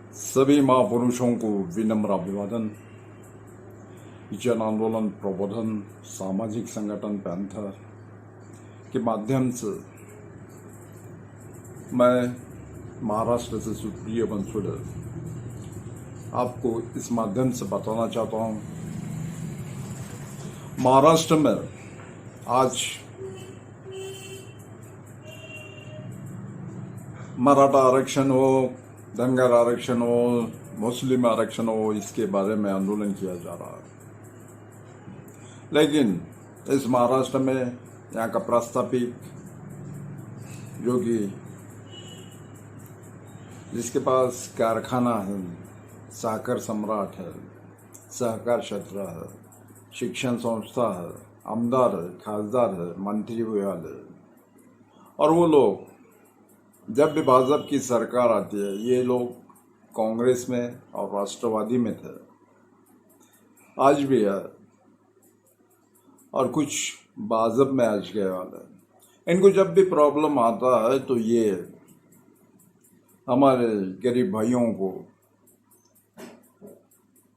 सभी महापुरुषों को विनम्र अभिवादन। जन आंदोलन प्रबोधन सामाजिक संगठन पैंथर के माध्यम से मैं महाराष्ट्र से सुप्रिय बंसुड़े आपको इस माध्यम से बताना चाहता हूँ। महाराष्ट्र में आज मराठा आरक्षण हो, धनगर आरक्षण हो, मुस्लिम आरक्षण हो, इसके बारे में आंदोलन किया जा रहा है। लेकिन इस महाराष्ट्र में यहाँ का प्रस्तापिक जो कि जिसके पास कारखाना है, सहकार सम्राट है, सहकार क्षेत्र है, शिक्षण संस्था है, आमदार है, खासदार है, मंत्री विभाग है, और वो लोग जब भी भाजपा की सरकार आती है, ये लोग कांग्रेस में और राष्ट्रवादी में थे, आज भी है, और कुछ भाजपा में आज गए वाले। इनको जब भी प्रॉब्लम आता है तो ये हमारे गरीब भाइयों को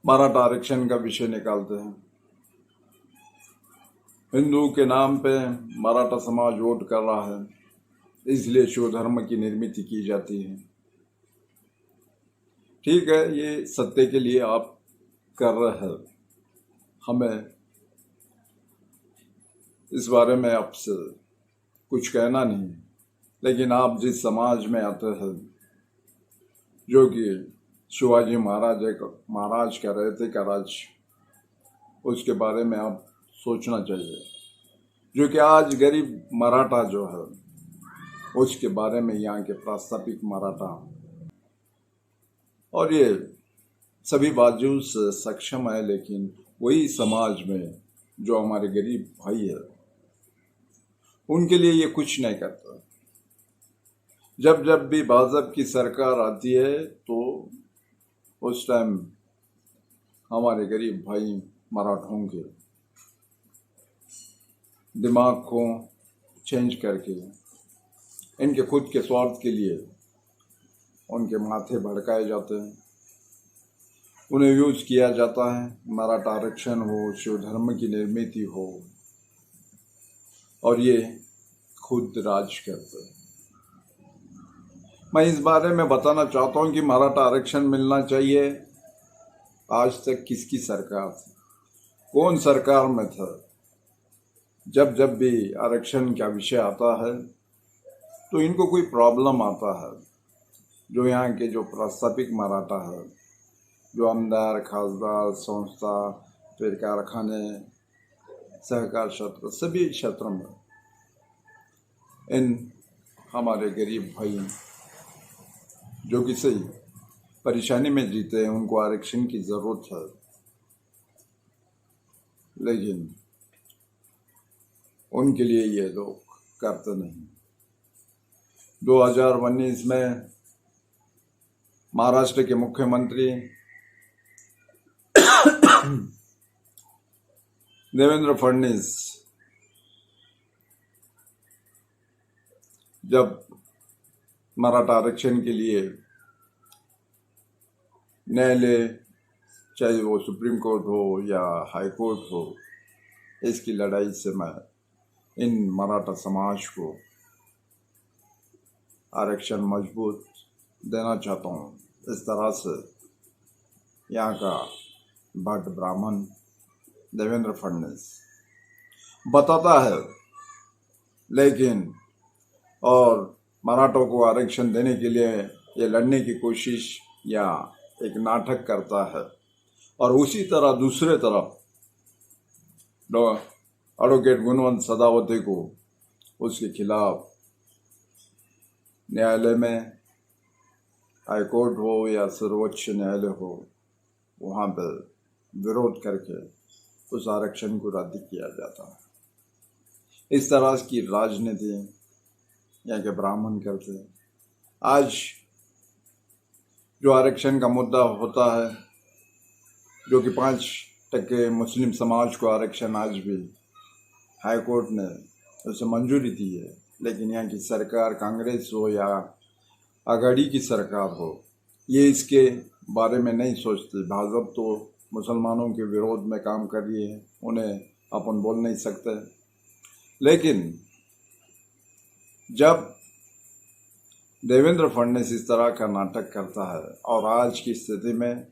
मराठा आरक्षण का विषय निकालते हैं। हिंदू के नाम पे मराठा समाज वोट कर रहा है, इसलिए शिव धर्म की निर्मित की जाती है। ठीक है, ये सत्य के लिए आप कर रहे हैं, हमें इस बारे में आपसे कुछ कहना नहीं। लेकिन आप जिस समाज में आते हैं, जो कि शिवाजी महाराज का रहते का राज, उसके बारे में आप सोचना चाहिए। जो कि आज गरीब मराठा जो है, उसके बारे में यहाँ के प्रस्तापिक मराठा और ये सभी बाजू से सक्षम है, लेकिन वही समाज में जो हमारे गरीब भाई है, उनके लिए ये कुछ नहीं करता। जब जब भी भाजपा की सरकार आती है तो उस टाइम हमारे गरीब भाई मराठों के दिमाग को चेंज करके इनके खुद के स्वार्थ के लिए उनके माथे भड़काए जाते हैं, उन्हें यूज किया जाता है। मराठा आरक्षण हो, शिव धर्म की निर्मित हो, और ये खुद राज करते हैं। मैं इस बारे में बताना चाहता हूँ कि मराठा आरक्षण मिलना चाहिए। आज तक किसकी सरकार थी, कौन सरकार में था? जब जब भी आरक्षण का विषय आता है तो इनको कोई प्रॉब्लम आता है। जो यहाँ के जो प्रस्तापिक मराठा है, जो आमदार, खासदार, संस्था, फिर कारखाने, सहकार क्षेत्र, सभी क्षेत्र में इन हमारे गरीब भाई जो कि सही परेशानी में जीते हैं, उनको आरक्षण की जरूरत है। लेकिन उनके लिए ये लोग करते नहीं। 2019 में महाराष्ट्र के मुख्यमंत्री देवेंद्र फडणवीस जब मराठा आरक्षण के लिए न्यायालय, चाहे वो सुप्रीम कोर्ट हो या हाई कोर्ट हो, इसकी लड़ाई से मैं इन मराठा समाज को आरक्षण मजबूत देना चाहता हूँ। इस तरह से यहाँ का भट्ट ब्राह्मण देवेंद्र फडणवीस बताता है, लेकिन और मराठों को आरक्षण देने के लिए ये लड़ने की कोशिश या एक नाटक करता है। और उसी तरह दूसरे तरफ एडवोकेट गुणवंत सदावते को उसके खिलाफ न्यायालय में, हाई कोर्ट हो या सर्वोच्च न्यायालय हो, वहाँ पर विरोध करके उस आरक्षण को रद्द किया जाता है। इस तरह की राजनीति यहाँ के ब्राह्मण करते हैं। आज जो आरक्षण का मुद्दा होता है, जो कि 5% मुस्लिम समाज को आरक्षण, आज भी हाई कोर्ट ने उसे मंजूरी दी है। लेकिन यहाँ की सरकार, कांग्रेस हो या आघाड़ी की सरकार हो, ये इसके बारे में नहीं सोचती। भाजपा तो मुसलमानों के विरोध में काम कर रही है, उन्हें अपन बोल नहीं सकते। लेकिन जब देवेंद्र फडणवीस इस तरह का नाटक करता है और आज की स्थिति में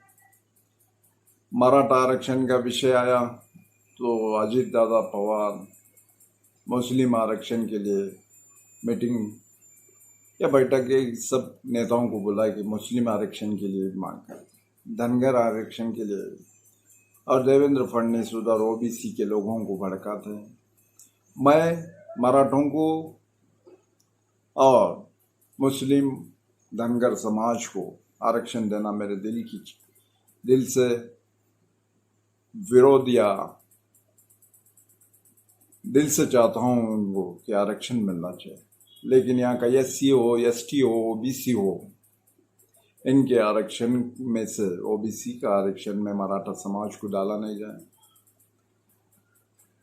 मराठा आरक्षण का विषय आया तो अजीत दादा पवार मुस्लिम आरक्षण के लिए मीटिंग या बैठक के सब नेताओं को बुला कि मुस्लिम आरक्षण के लिए मांग कर, धनगर आरक्षण के लिए, और देवेंद्र फडणवीस उधर ओबीसी के लोगों को भड़काते हैं। मैं मराठों को और मुस्लिम धनगर समाज को आरक्षण देना मेरे दिल से विरोध या दिल से चाहता हूँ उनको कि आरक्षण मिलना चाहिए। लेकिन यहाँ का एससी हो, एसटी हो, ओबीसी हो, इनके आरक्षण में से ओबीसी का आरक्षण में मराठा समाज को डाला नहीं जाए,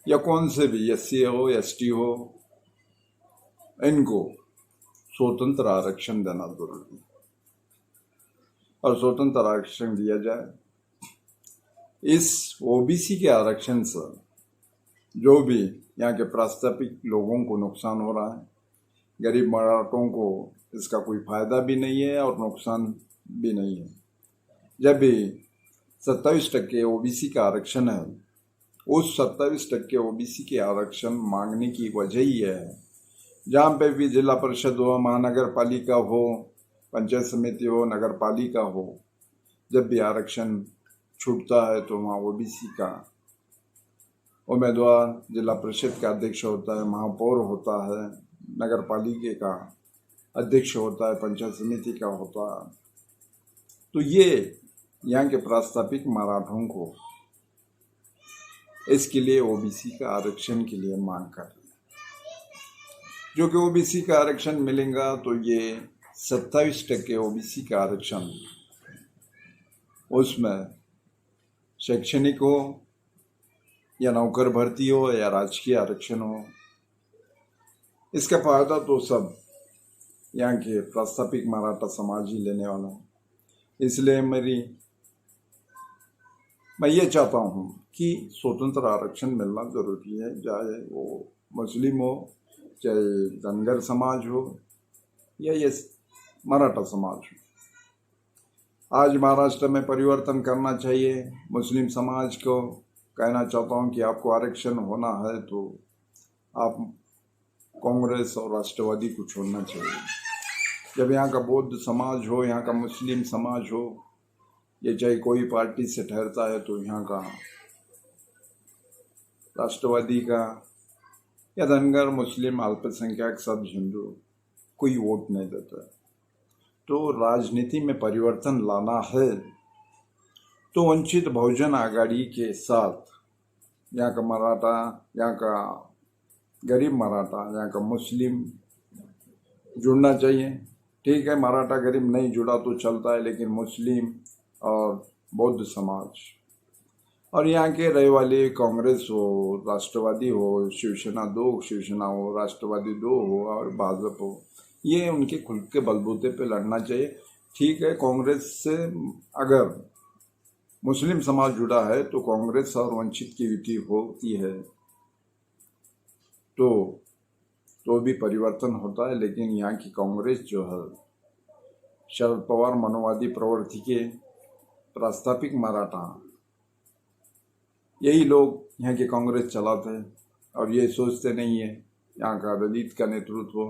या कौन से भी एससी हो, एसटी हो, इनको स्वतंत्र आरक्षण देना जरूरी है और स्वतंत्र आरक्षण दिया जाए। इस ओबीसी के आरक्षण से जो भी यहाँ के प्रस्तावित लोगों को नुकसान हो रहा है, गरीब मराठों को इसका कोई फायदा भी नहीं है और नुकसान भी नहीं है। जब भी 27% ओबीसी का आरक्षण है, उस 27% ओबीसी के आरक्षण मांगने की वजह ही है, जहाँ पे भी जिला परिषद हो, महानगर पालिका हो, पंचायत समिति हो, नगर पालिका हो, जब भी आरक्षण छूटता है तो वहाँ ओबीसी का उम्मीदवार जिला परिषद का अध्यक्ष होता है, महापौर होता है, नगर पालिका का अध्यक्ष होता है, पंचायत समिति का होता है। तो ये यहाँ के प्रस्तावित मराठों को इसके लिए ओबीसी का आरक्षण के लिए मांग कर रहे हैं। जो कि ओबीसी का आरक्षण मिलेगा तो ये 27% ओबीसी का आरक्षण, उसमें शैक्षणिक हो या नौकर भर्ती हो या राजकीय आरक्षण हो, इसका फायदा तो सब यहाँ के प्रस्तावित मराठा समाज ही लेने वाला है। इसलिए मैं ये चाहता हूँ कि स्वतंत्र आरक्षण मिलना जरूरी है, चाहे वो मुस्लिम हो, चाहे धनगर समाज हो या ये मराठा समाज हो। आज महाराष्ट्र में परिवर्तन करना चाहिए। मुस्लिम समाज को कहना चाहता हूँ कि आपको आरक्षण होना है तो आप कांग्रेस और राष्ट्रवादी को छोड़ना चाहिए। जब यहाँ का बौद्ध समाज हो, यहाँ का मुस्लिम समाज हो, ये चाहे कोई पार्टी से ठहरता है तो यहाँ का राष्ट्रवादी का या धनगर, मुस्लिम, अल्पसंख्यक, सब हिंदू कोई वोट नहीं देता। तो राजनीति में परिवर्तन लाना है तो वंचित बहुजन आघाड़ी के साथ यहाँ का मराठा, यहाँ का गरीब मराठा, यहाँ का मुस्लिम जुड़ना चाहिए। ठीक है, मराठा गरीब नहीं जुड़ा तो चलता है, लेकिन मुस्लिम और बौद्ध समाज और यहाँ के रहे वाले कांग्रेस हो, राष्ट्रवादी हो, शिवसेना 2 शिवसेना हो, राष्ट्रवादी 2 हो और भाजपा हो, ये उनके खुद के बलबूते पे लड़ना चाहिए। ठीक है, कांग्रेस से अगर मुस्लिम समाज जुड़ा है तो कांग्रेस और वंचित की युति होती है तो भी परिवर्तन होता है। लेकिन यहाँ की कांग्रेस जो है, शरद पवार मनोवादी प्रवृत्ति के प्रस्तावित मराठा, यही लोग यहाँ की कांग्रेस चलाते हैं और ये सोचते नहीं है यहाँ का दलित का नेतृत्व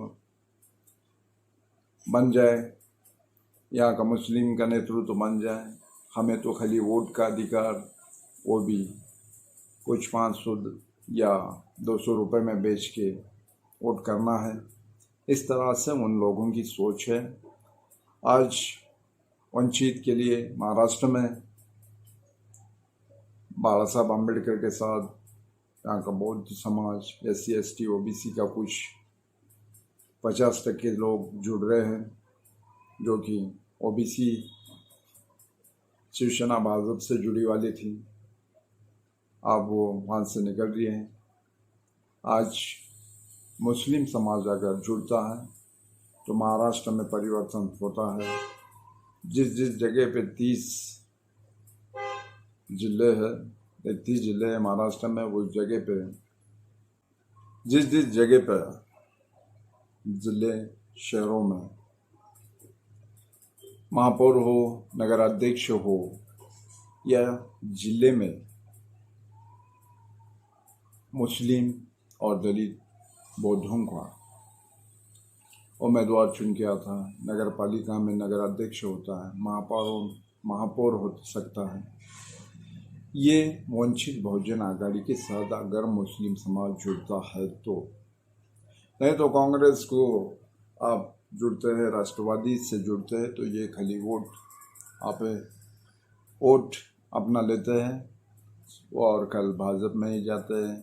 बन जाए, यहाँ का मुस्लिम का नेतृत्व बन जाए, हमें तो खाली वोट का अधिकार, वो भी कुछ 500 या 200 रुपए में बेच के वोट करना है। इस तरह से उन लोगों की सोच है। आज वंचित के लिए महाराष्ट्र में बाला साहब अम्बेडकर के साथ यहाँ का बौद्ध समाज, SC ST OBC का कुछ 50% लोग जुड़ रहे हैं, जो कि OBC शिवसेना भाजपा से जुड़ी वाली थी, अब वो वहाँ से निकल रही हैं। आज मुस्लिम समाज अगर जुड़ता है तो महाराष्ट्र में परिवर्तन होता है। जिस जिस जगह पे 30 जिले हैं, 30 जिले हैं महाराष्ट्र में, उस जगह पे जिस जिस जगह पे जिले शहरों में महापौर हो, नगराध्यक्ष हो या जिले में मुस्लिम और दलित बौद्धों का उम्मीदवार चुन के आता है, नगर पालिका में नगराध्यक्ष होता है, महापौर हो सकता है। ये वंचित बहुजन आघाड़ी के साथ अगर मुस्लिम समाज जुड़ता है तो, नहीं तो कांग्रेस को आप जुड़ते हैं, राष्ट्रवादी से जुड़ते हैं तो ये खाली वोट अपना लेते हैं और कल भाजपा में ही जाते हैं,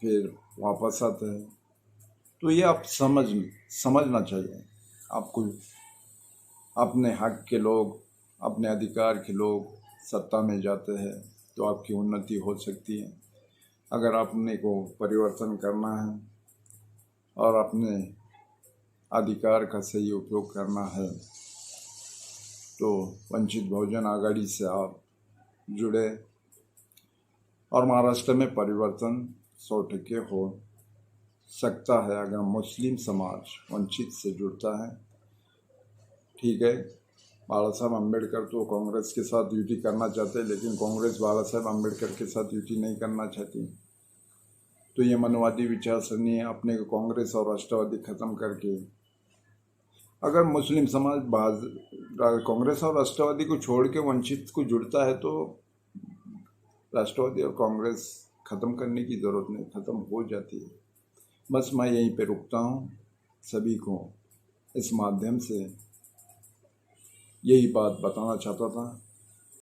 फिर वापस आते हैं। तो ये आप समझना चाहिए आपको। अपने हक के लोग, अपने अधिकार के लोग सत्ता में जाते हैं तो आपकी उन्नति हो सकती है। अगर आपने को परिवर्तन करना है और अपने अधिकार का सही उपयोग करना है तो वंचित बहुजन आघाड़ी से आप जुड़े और महाराष्ट्र में परिवर्तन 100% हो सकता है अगर मुस्लिम समाज वंचित से जुड़ता है। ठीक है, बाला साहब अम्बेडकर तो कांग्रेस के साथ यूटी करना चाहते हैं, लेकिन कांग्रेस बाला साहब अम्बेडकर के साथ यूटी नहीं करना चाहती। तो ये मनवादी विचारसरणी अपने कांग्रेस और राष्ट्रवादी खत्म करके अगर मुस्लिम समाज कांग्रेस और राष्ट्रवादी को छोड़ के वंचित को जुड़ता है तो राष्ट्रवादी और कांग्रेस खत्म करने की ज़रूरत नहीं, खत्म हो जाती है। बस मैं यहीं पे रुकता हूँ। सभी को इस माध्यम से यही बात बताना चाहता था।